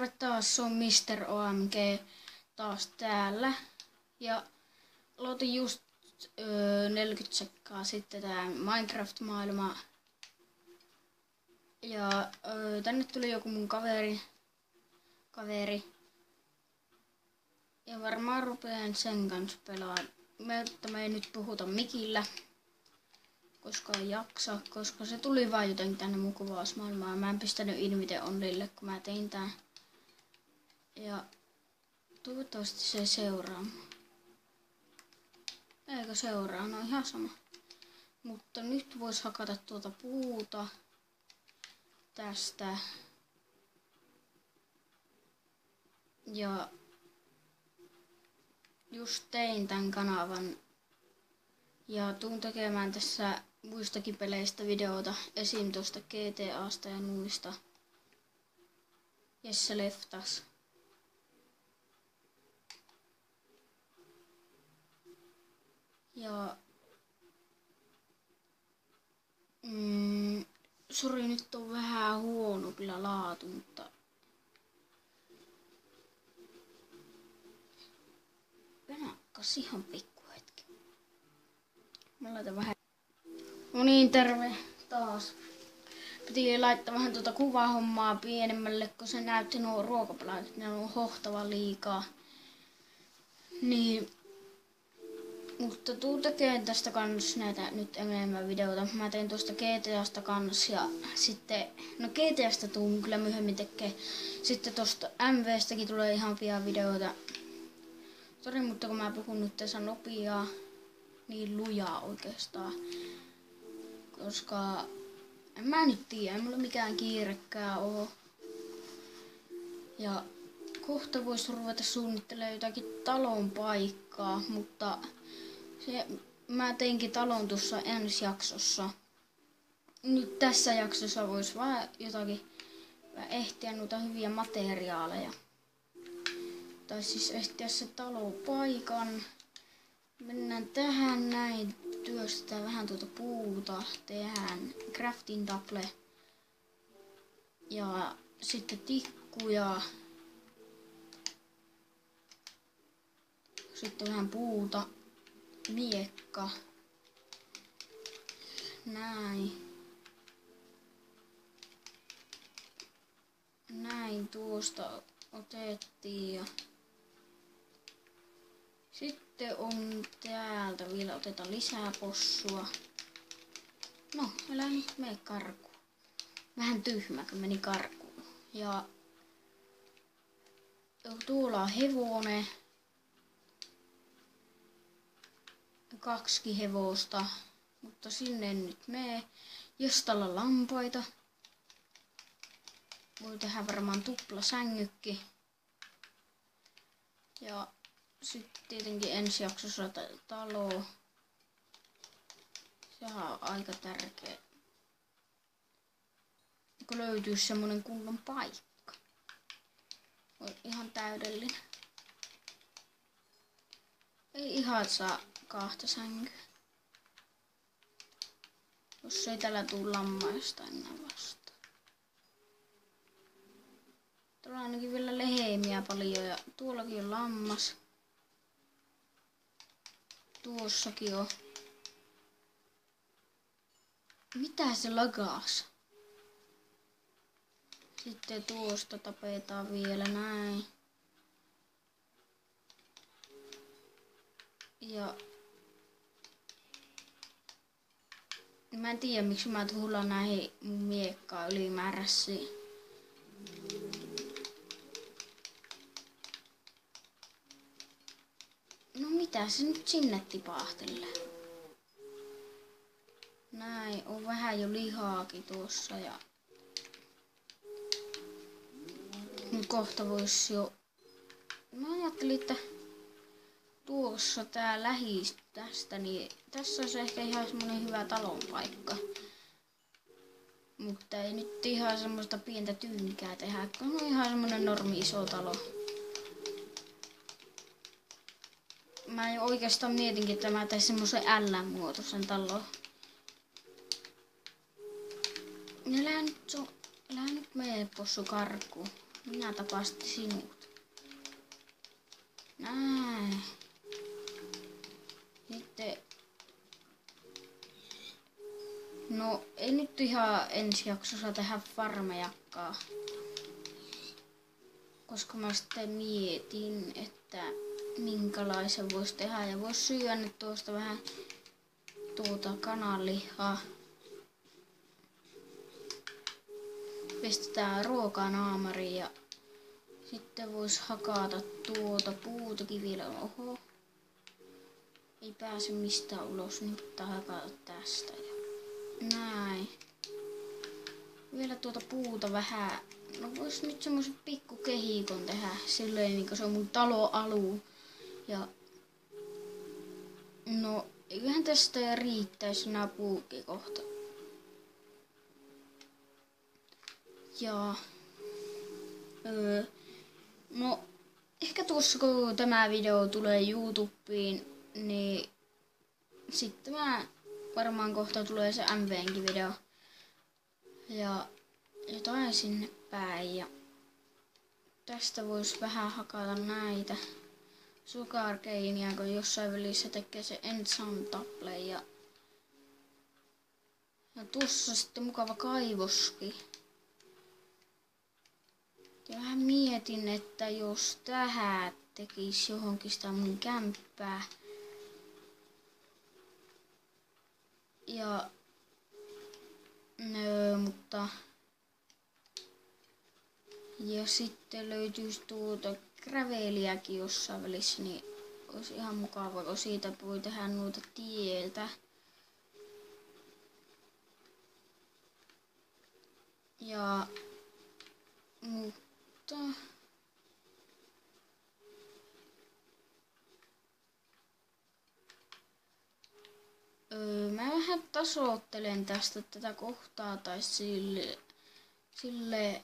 Terve taas, se on Mr. OMG taas täällä. Ja aloitin just 40 sekkaa sitten tää Minecraft-maailma. Ja tänne tuli joku mun kaveri. Ja varmaan rupeen sen kanssa pelaamaan. Me ei nyt puhuta mikillä, koska ei jaksa, koska se tuli vaan jotenkin tänne mun kuvausmaailmaan. Mä en pistänyt invite onlille, kun mä tein tän. Ja toivottavasti se seuraa. Eikö seuraa? No ihan sama. Mutta nyt vois hakata tuota puuta tästä. Ja just tein tän kanavan. Ja tuun tekemään tässä muistakin peleistä videota. Esim. Tuosta GTAsta ja muista. Jesse Leftas. Ja sori, nyt on vähän huono kyllä laatu, mutta venakkas ihan pikku hetki. Mä laitan vähän. No niin, terve taas. Piti laittaa vähän tuota kuvahommaa pienemmälle, kun se näytti nuo ruokapalat, ne on hohtava liikaa. Niin. Mutta tuun tekemään tästä kans näitä nyt enemmän videota. Mä tein tuosta GTAsta kans ja sitten, no GTAsta tuun kyllä myöhemmin tekee. Sitten tosta MVstäkin tulee ihan pian videota. Sori, mutta kun mä puhun nyt tässä nopeaa, niin lujaa oikeastaan. Koska en mä nyt tiedä, ei mulla mikään kiirekkää oo. Ja kohta vois ruveta suunnittelemaan jotakin talon paikkaa, mutta mä teinkin talon tuossa ensi jaksossa. Nyt tässä jaksossa vois vaan jotakin ehtiä noita hyviä materiaaleja. Tai siis ehtiä se talopaikan. Mennään tähän näin. Työstetään vähän tuota puuta. Tehdään crafting table. Ja sitten tikkuja. Sitten vähän puuta. Miekka. Näin. Näin tuosta otettiin ja sitten on täältä vielä otetaan lisää possua. No, älä nyt mene karkuun. Vähän tyhmä, kun meni karkuun. Ja tuolla on hevonen. 2 hevosta, mutta sinne en nyt mene. Jostalla lampaita. Voi tehdä varmaan tuplasängykin. Ja sitten tietenkin ensi jaksossa talo. Sehän on aika tärkeä. Kun löytyy semmonen kunnon paikka. On ihan täydellinen. Ei ihan saa 2 sänkyä. Jos ei tällä tuu lammaista enää vastaan. Tuolla on ainakin vielä lehemiä paljon ja tuollakin on lammas. Tuossakin on. Mitä se lagas? Sitten tuosta tapetaan vielä näin. Ja mä en tiedä miksi mä tuhlaan näihin mun miekkaa ylimääräisiin. No mitä se nyt sinne tipahtelee? Näin, on vähän jo lihaakin tuossa ja nyt kohta vois jo. Mä ajattelin, että tuossa tää lähis tästä, niin tässä olisi ehkä ihan semmonen hyvä talonpaikka. Mutta ei nyt ihan semmoista pientä tyynikää tehdä, kun on ihan semmonen normi iso talo. Mä jo oikeastaan mietinkin, että mä tein semmosen L-muotoisen talon. Älä nyt mene possu karkuun. Minä tapasin sinut. Näin. Sitten... No, ei nyt ihan ensi jaksossa tehdä farmejakaan. Koska mä sitten mietin, että minkälaisen voisi tehdä. Ja voisi syödä nyt tuosta vähän kananlihaa. Pistetään ruokanaamariin ja sitten voisi hakata puutakin vielä. Oho. Ei pääse mistään ulos, niin pitää hakata tästä. Näin. Vielä puuta vähän. No vois nyt semmoisen pikku kehikon tehdä. Silleen niin se on mun taloalue. Ja no eiköhän tästä ja riittäisi nämä puukin kohta. Ja no ehkä tuossa kun tämä video tulee YouTubeen, niin sitten varmaan kohta tulee se MV:nkin video. Ja jotain sinne päin. Ja tästä voisi vähän hakata näitä sugarcania, kun jossain välissä tekee se enchantable. Ja tuossa sitten mukava kaivoskin. Ja vähän mietin, että jos tähän tekisi johonkin sitä mun kämppää. Ja mutta ja sitten löytyisi graveliäkin jossain välissä, niin olisi ihan mukava, kun siitä voi tehdä noita tietä. Ja mutta mä vähän tasoittelen tästä tätä kohtaa tai sille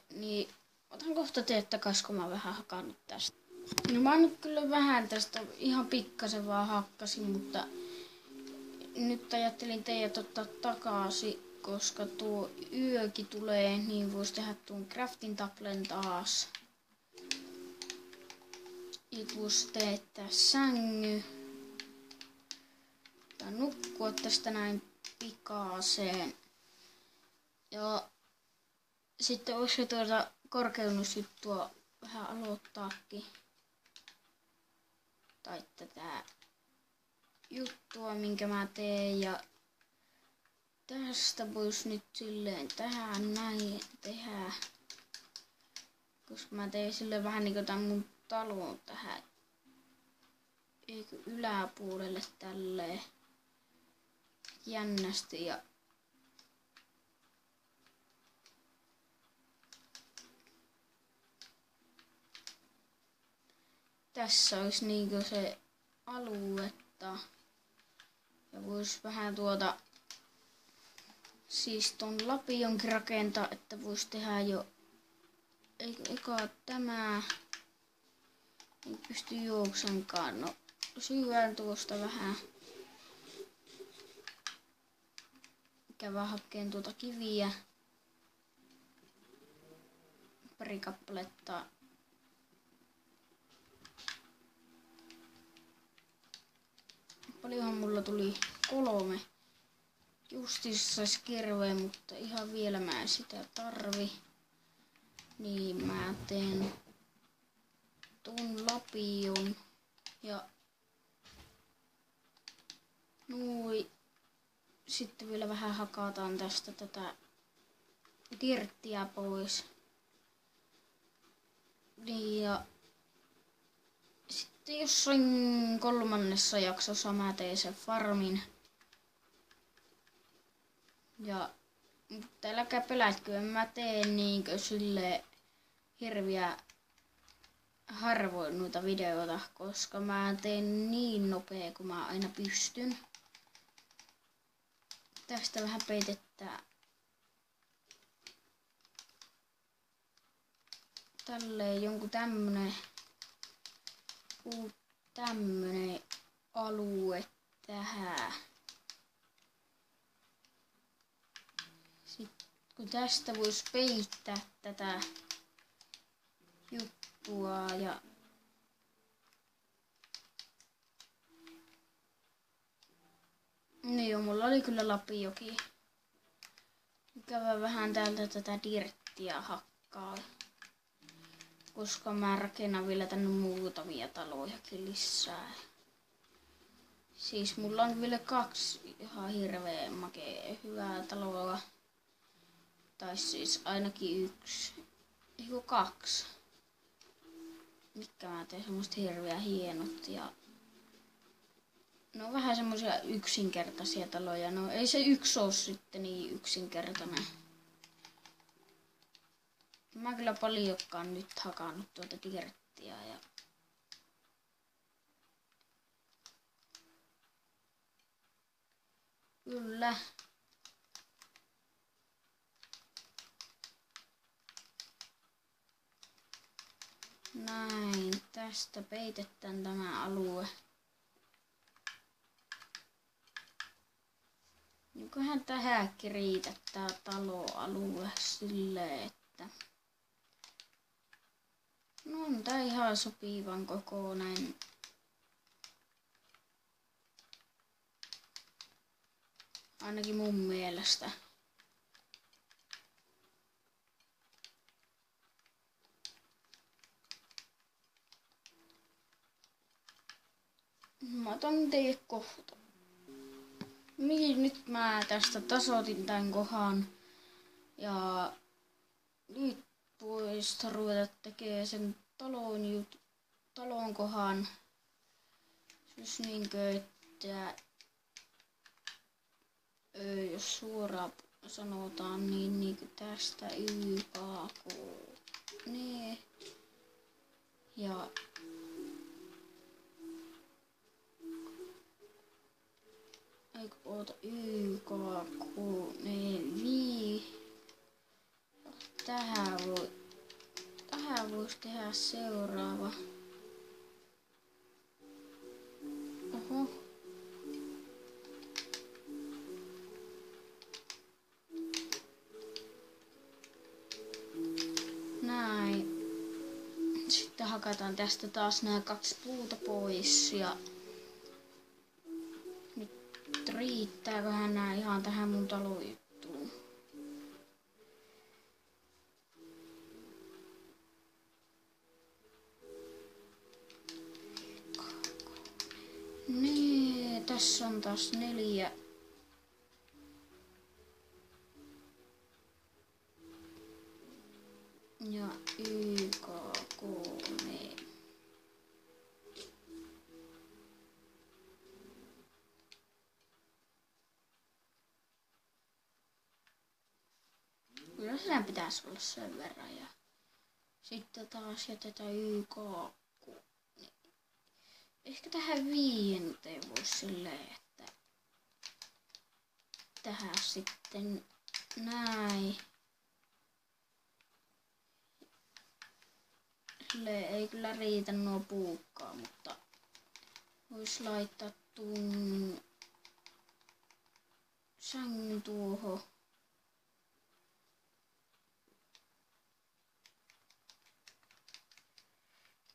niin otan kohta teettäkas, kun mä vähän hakannut tästä. No mä nyt kyllä vähän tästä ihan pikkasen vaan hakkasin, mutta nyt ajattelin teidät ottaa takaisin, koska tuo yökin tulee, niin vois tehdä tuon crafting tablen taas. Ja vois teettää sängy. Tai nukkua tästä näin pikaaseen. Ja sitten olisi korkeudusjuttua vähän aloittaakin. Tai tätä juttua, minkä mä teen. Ja tästä voisi nyt silleen tähän näin tehdä. Koska mä tein silleen vähän niinku tän mun talon tähän. Eikö yläpuolelle tälleen jännästi ja tässä olisi niinku se aluetta ja vois vähän siis ton lapionkin rakentaa, että vois tehdä jo eka tämä ei pysty juoksenkaan. No syvään tuosta vähän. Käydään hakkeen kiviä. Pari kappaletta. Paljonhan mulla tuli 3. Justiinsa sais kirveä, mutta ihan vielä mä en sitä tarvi. Niin mä teen ton lapion ja noin. Sitten vielä vähän hakataan tästä tätä dirttiä pois. Niin ja sitten jossain 3. jaksossa mä tein sen farmin. Ja mutta älkää pelätkö, en mä tee niinkö silleen hirviä harvoin noita videoita, koska mä teen niin nopea kuin mä aina pystyn. Tästä vähän peitetään tälleen jonkun tämmönen alue tähän. Sitten kun tästä vois peittää tätä juttua ja niin mulla oli kyllä Lapioki. Käydään vähän täältä tätä dirttiä hakkaa, koska mä rakennan vielä tänne muutamia talojakin lisää. Siis mulla on vielä 2 ihan hirveän makea hyvää taloa. Tai siis ainakin 1. Eiku 2. Mitkä mä teen semmoista hirveän hienot ja ne on vähän semmoisia yksinkertaisia taloja. No ei se yksi ole sitten niin yksinkertainen. Mä kyllä paljonkaan nyt hakannut tuota dirttiä ja kyllä. Näin, tästä peitetään tämä alue. Niinköhän tähänkin riitä tää taloalue silleen, että no on tää ihan sopivan kokoinen. Ainakin mun mielestä. Mä otan teille kohta. Nyt mä tästä tasoitin tän kohan. Ja nyt voisi ruveta tekemään sen talon kohan. Siis niinkö, että jos suoraan sanotaan, niin niinkö tästä YKK. Nee. Ja eikö oota YKK, tähän voisi tehdä seuraava. Oho. Näin. Sitten hakataan tästä taas nämä 2 puuta pois ja nyt riittääköhän nää ihan tähän mun talojuttuun. Nee, tässä on taas 4. Ja YKK. Kyllä siinä pitäisi olla sen verran. Ja sitten taas jätetään YKK. Ehkä tähän 5 voisi silleen, että tähän sitten näin. Silleen ei kyllä riitä nuo puukkaa, mutta voisi laittaa tuon sängyn tuohon.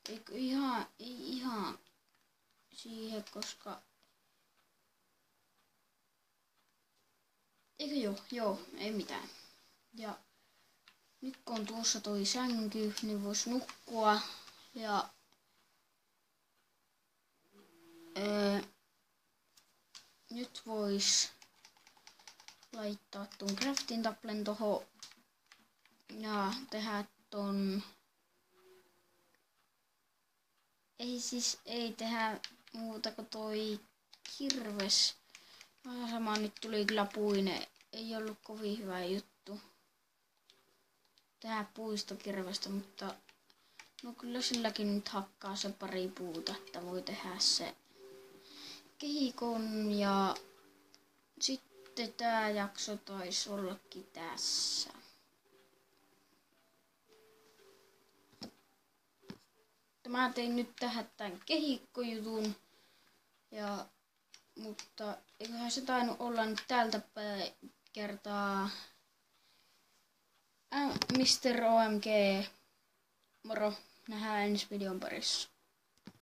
Eikö ei ihan siihen, koska eikö joo, ei mitään. Ja nyt kun on tuossa toi sänky, niin vois nukkua ja nyt vois laittaa tuon crafting tablen tohon ja tehdä ton. Ei tehdä muuta kuin toi kirves. Vähän sama nyt tuli kyllä puinen. Ei ollut kovin hyvä juttu tehdä puistokirvestä, mutta no kyllä silläkin nyt hakkaa se pari puuta, että voi tehdä se kehikon ja sitten tää jakso taisi ollakin tässä. Mä tein nyt tähän tämän kehikkojutun, mutta eiköhän se tainnut olla nyt tältä kertaa Mr. OMG Moro, nähdään ensi videon parissa.